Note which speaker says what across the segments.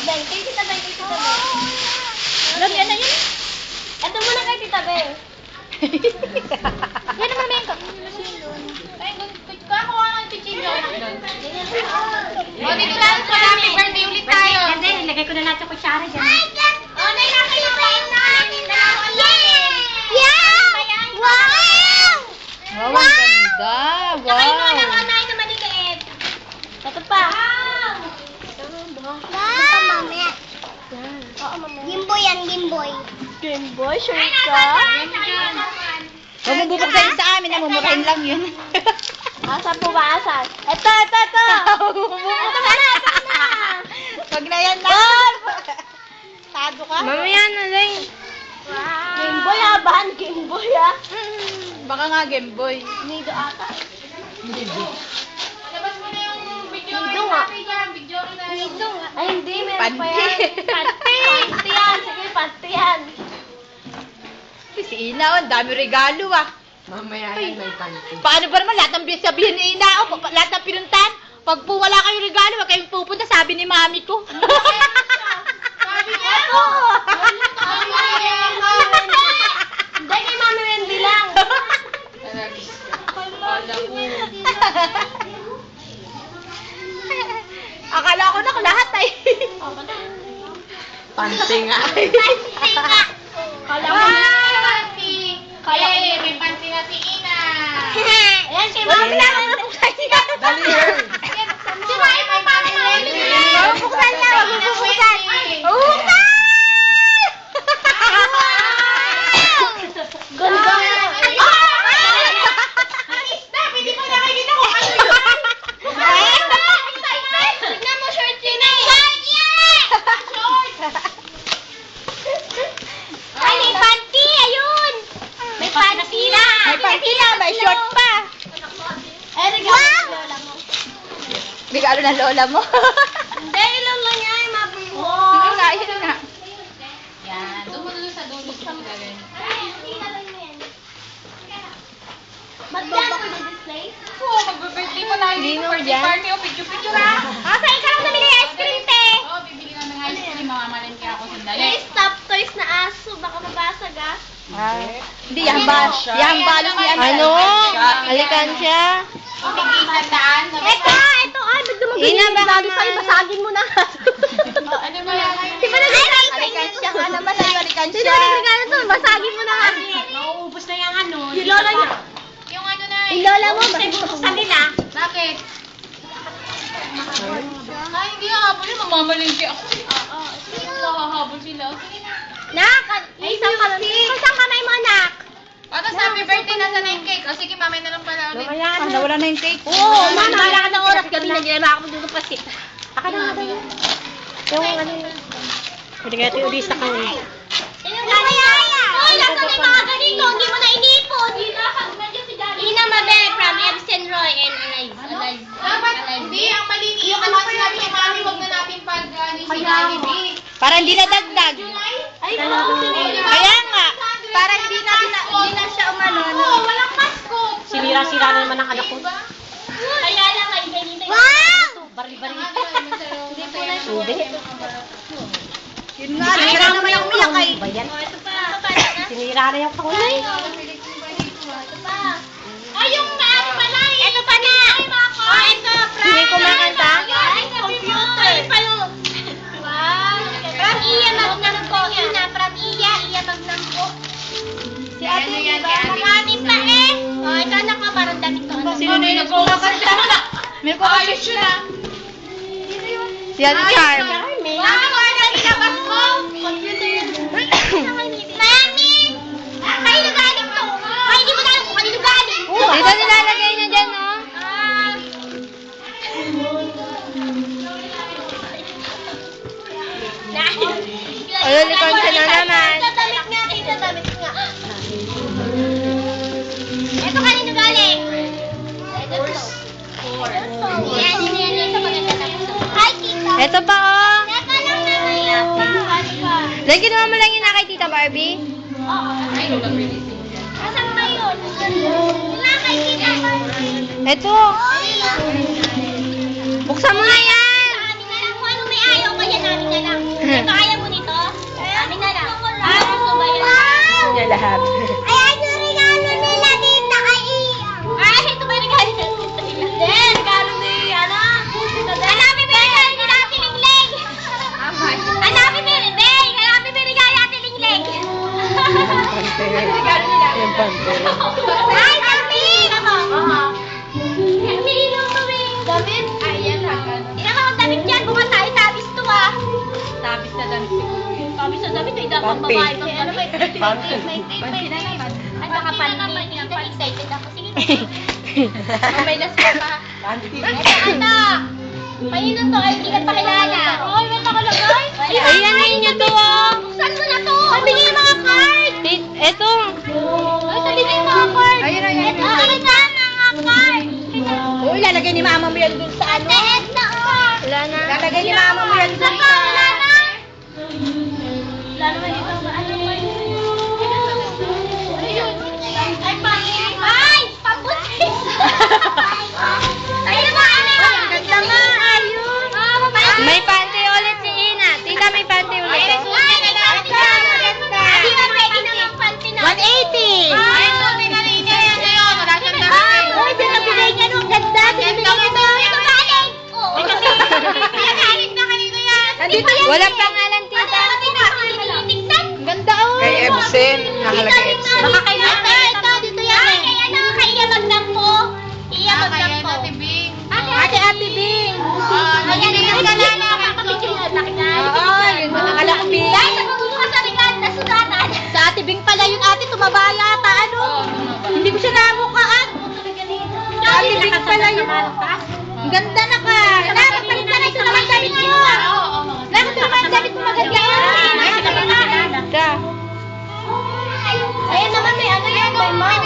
Speaker 1: Beng. Kay Tita Beng, kay Tita Beng. Alam yan na yun. Ito muna kay Tita Beng. Yan naman Beng.
Speaker 2: Kakuha ng pichilyo. O, dito lang po. Happy birthday ulit tayo.
Speaker 1: Ganda, ilagay ko na lahat sa kutsara dyan.
Speaker 2: O, nailapin na.
Speaker 3: Wow, ang ganda.
Speaker 1: Saka yung mga
Speaker 3: Wow.
Speaker 1: laruan na ito maliliit. Ito pa.
Speaker 4: Gimboy yan, Gimboy.
Speaker 1: Game Boy, sure ka?
Speaker 3: Huwag mo bubuksan sa amin, namumurahin lang yun.
Speaker 1: Asan po ba? Asan? Ito! Ito na!
Speaker 3: Wag na yan lang. Tado ka?
Speaker 1: Mamaya na lang. Game Boy ban? Game Boy
Speaker 3: Baka nga Game Boy.
Speaker 1: Nido ata.
Speaker 2: Labas mo na yung video.
Speaker 1: Nido nga.
Speaker 2: Video na yung...
Speaker 1: Ay hindi, meron pa
Speaker 3: Panty.
Speaker 1: yan. Panty yan. Sige, panty yan.
Speaker 3: Si Ina, ang dami regalo ah.
Speaker 2: Mamaya yan may panty.
Speaker 3: Paano ba naman lahat ng sabihin ni Ina, lahat ng pinuntan? Pag po wala kayong regalo, wag kayong pupunta, sabi ni mami ko.
Speaker 2: Sabi niya.
Speaker 1: Hindi, kay Mami Wendy lang.
Speaker 3: Akala ko na lahat ay.
Speaker 2: Panty nga.
Speaker 1: Kala mo na.
Speaker 2: Panty.
Speaker 1: Kala ko
Speaker 2: Eh, may panty na si Ina.
Speaker 1: Ayan, si Mami lang.
Speaker 3: Dali yan.
Speaker 2: Sirain mo pa rin ang
Speaker 1: Buksan na, wag mo bubuksan. Ganda.
Speaker 2: Hindi ko nakikita kung ano yun.
Speaker 1: Tignan mo, short yun eh. Ay, may panty. Ayun. May panty na.
Speaker 3: May panty na, may short pa.
Speaker 1: Ay, regalo ng lola mo.
Speaker 3: Regalo ng lola mo.
Speaker 1: Hindi, ilan lang niya. Ay, mabuo.
Speaker 3: Yun nga, yun nga.
Speaker 2: Yan. Doon mo doon sa dulo sa gagawin.
Speaker 1: Mag-dance for the display?
Speaker 2: Oo, mag-birthday pa tayo dito. Birthday party o picture-picture ah.
Speaker 1: Ah, saan ka lang namili ng ice cream, te?
Speaker 2: Oo, bibili nga ng ice cream. Mamamalengke ako sandali.
Speaker 1: May stop toys na aso. Baka mabasag, ah.
Speaker 3: Hindi, yan balos ni ano.
Speaker 1: Alikansya.
Speaker 2: Tigil daan.
Speaker 1: Ito. Ay, ba't dumagay yung regalo sa'yo? Basagin mo na.
Speaker 2: Ano ba yan?
Speaker 1: Di ba nag-regalo
Speaker 3: Alikansya ka naman sa'yo,
Speaker 1: Sino
Speaker 3: alikansya.
Speaker 1: nag-regalo to? Basagin mo na nga.
Speaker 2: Nauubos na yung ano.
Speaker 1: Yung lola niya.
Speaker 2: Yung ano na.
Speaker 1: Yung lola mo, bubuksan nila.
Speaker 2: Bakit? Ay, hindi hahabol yun. Mamamalengke ako. Hahabol sila.
Speaker 1: Nak, isang kamay mo, anak.
Speaker 2: Tapos happy birthday na sa 9 cake. O sige, mamaya na lang pala ulit.
Speaker 3: Ah, nawala na yung cake.
Speaker 1: Oo, mama, wala ka ng oras. Gabi na ginagawa ako dito pasit. Aka na nga. Yung ano yun. Pwede kaya ito sa kauli. Yung mayaya. Oo, lahat na may mga ganito. Hindi mo na inipon. Ina Mabe from Epson Roy and Alive.
Speaker 2: Dapat, hindi. Ang mali yung ano sinabi ni Mami, huwag na natin pag si Jollibee.
Speaker 3: Para hindi na dagdag.
Speaker 1: Ay,
Speaker 3: Kaya nga, para hindi na siya umano.
Speaker 2: Oo, walang mascot.
Speaker 1: Sinira-sira na naman ang anak ko. Kaya lang, ay, hinihintay.
Speaker 4: Wow!
Speaker 1: Bari-bari.
Speaker 2: Hindi po na
Speaker 1: Subi.
Speaker 3: Yun nga, sinira naman yung umiyak ay.
Speaker 1: Bayan. Ito pa. Sinira na yung kakulay. Ito pa. Ay, yung ano pala eh. Ito pa na. Oh, ito. Hindi ko makanta. Ay, computer. Wow. From Iya Magnam po. Ina, from Iya Magnam po. Si ate, diba? Marami pa eh. Oh, ito anak mo, parang damit ko.
Speaker 2: Sino na yung nagkukakanta mo na?
Speaker 3: May
Speaker 2: Ayos yun ah.
Speaker 3: Si Ate Charm.
Speaker 2: Wow, ano ilabas mo?
Speaker 1: Computer yun. Mami! Kanino galing to? Ay, hindi mo na alam kung kanino galing.
Speaker 3: Dito nilalagay niya dyan, oh. Ay, alikansya na naman.
Speaker 1: Damit nga, kita damit nga. Ito kanino galing? Ito to. Yan, yan, sa maganda na. Hi, tita.
Speaker 3: Ito pa, oh.
Speaker 1: Teka lang naman yan.
Speaker 3: Lagi naman mo lang yun na kay Tita Barbie.
Speaker 1: Oo. Asan ba yun? Wala kay tita.
Speaker 3: Ito. Buksan mo na yan.
Speaker 1: Namin na lang kung ano may ayaw, kaya namin na lang. Ito, ayaw mo nito? Amin na lang. Gusto ba yan?
Speaker 3: Gusto niya lahat.
Speaker 4: Ayan yung regalo nila dito kay Ian.
Speaker 1: Ito ba yung regalo niya? Hindi, regalo ni, hanapin mo yung regalo ni Ate Lingling. Hanapin mo yung regalo ni Ate Lingling. Regalo nila.
Speaker 3: Yung pante.
Speaker 4: Ay, damit!
Speaker 1: Hindi yung gawin.
Speaker 2: Damit? Ay, yan hagan.
Speaker 1: Ina ka damit yan, bukas tayo tabis to ah.
Speaker 2: Tabis na damit siguro.
Speaker 1: Tabis na damit, ay dapat
Speaker 3: Pampi.
Speaker 1: babae pang damit. May tape.
Speaker 2: Panty na naman.
Speaker 1: Ay, baka panty. Excited ako. Sige.
Speaker 2: May last pa.
Speaker 1: Ito, anak. Pahinan to, ay hindi ka pakilala. Ay, may nakalagay.
Speaker 3: Ayan, ninyo to, oh.
Speaker 1: Buksan mo na to. Sabihin yung mga card.
Speaker 3: Eto.
Speaker 1: Ay, sabihin yung mga card.
Speaker 2: Ayun, ayun.
Speaker 1: Ito, akin na mga card.
Speaker 3: Uy, lalagay ni mama mo yan dun sa ano.
Speaker 1: Ito,
Speaker 3: Wala na.
Speaker 2: Lalagay ni mama mo yan
Speaker 1: Wala pa, wala na. Wala naman ito. Ano ba yun? Ayun. Ay, pangit. Ay, pambutis. Ayun ba, ano? Ang ganda nga. Ayun.
Speaker 3: May pante ulit si Ina. Tita, may pante ulit.
Speaker 1: Ay,
Speaker 3: Oh.
Speaker 1: ay, maganda. Hindi ba pwede naman panty na?
Speaker 3: 180.
Speaker 1: Ay, ito, pinalini yan ngayon. Wala siyang damit. Ay, pinabigay niya nung ganda. Pinabigay niya to. Ito galing. Oo. Ay, kasi, pinagaling na kanina yan.
Speaker 3: Nandito yan. Walang pangalan, tita. Ang ganda, oh.
Speaker 2: Kay Ebsen. Nakalagay Ebsen.
Speaker 1: Baka kay Mama. Ito, dito yan. Ay, kaya na, kay Iya Magdampo. Iya Magdampo. Ate Bing. Ayan, yung kanana. Kapapicture yun.
Speaker 3: Oo, yun. Akala ko Bing.
Speaker 1: Guys, nagtuto ka sa regard na sugatan.
Speaker 3: Sa Ate Bing pala yun, ate. Tumaba yata, ano? Hindi ko siya namukaan. Sa Ate Bing pala yun. Ang ganda na ka. Nakapagpalit na ito naman damit mo. Nakapagpalit naman damit mo maganda. Ganda.
Speaker 1: Ayan naman may ano yan, may mouth.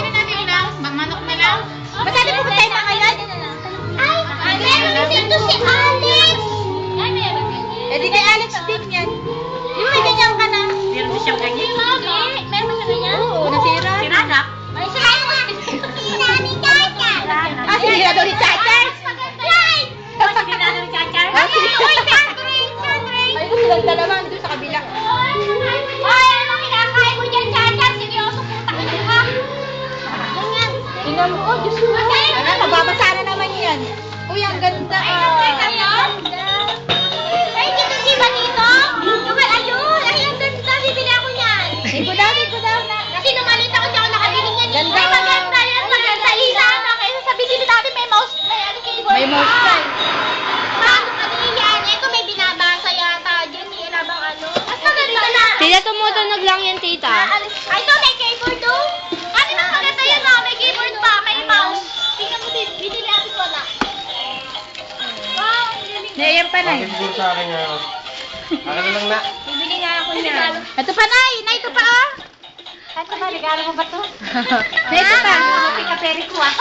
Speaker 2: Manok na lang.
Speaker 1: Ba't sabi po ba tayo na ngayon? Ay, meron dito si Alex. Ay, meron.
Speaker 3: Eh di kay Alex din yan.
Speaker 1: Di ba may ganyan ka na? Meron ba siyang ganyan? Meron ba siyang ganyan?
Speaker 3: Oo, nasira.
Speaker 1: Sira na? Ay, sira na. Sira ni Chacha.
Speaker 3: Ah, sinira daw ni Chacha.
Speaker 1: Ay! Ay, sira na ni Chacha.
Speaker 3: Ah,
Speaker 1: Ay, Sandrine, Sandrine.
Speaker 3: Ay, silang dalawa doon sa kabila.
Speaker 1: Ay, ano kinakain mo dyan, Chacha? Seryoso, puta ka na ka. Ganyan.
Speaker 3: Tingnan mo, oh, Diyos ko. Ano, mababasa na naman yan. Uy, ang ganda.
Speaker 1: Ay, dito si Banito? Yung ayun, ay, ang ganda. Bibili ako niyan.
Speaker 3: Iko daw na.
Speaker 1: Kasi numalit ako, hindi ako nakabili niyan.
Speaker 3: Ganda.
Speaker 1: Ay, maganda yan, maganda. Isa na. Kaysa sa binili natin, may mouse, may ano, keyboard.
Speaker 3: May mouse
Speaker 1: pa.
Speaker 3: pa eh.
Speaker 1: Ano yan? Ito may binabasa yata dyan. May labang ano. Mas maganda na.
Speaker 3: Tita, tumutunog lang yan, tita.
Speaker 1: Ay, ito may keyboard to. Ate, mas maganda yan ha. May keyboard pa, may mouse. Tingnan mo din, binili natin ko na. Wow, ang galing.
Speaker 3: Naiyan pa na eh.
Speaker 5: Bakit sa akin nga? Akin na lang na.
Speaker 1: Bibili nga ako niyan.
Speaker 3: Ito pa na ito pa oh.
Speaker 1: Ito ba, regalo mo ba to?
Speaker 3: Na ito pa.
Speaker 1: Kaperi ko ah.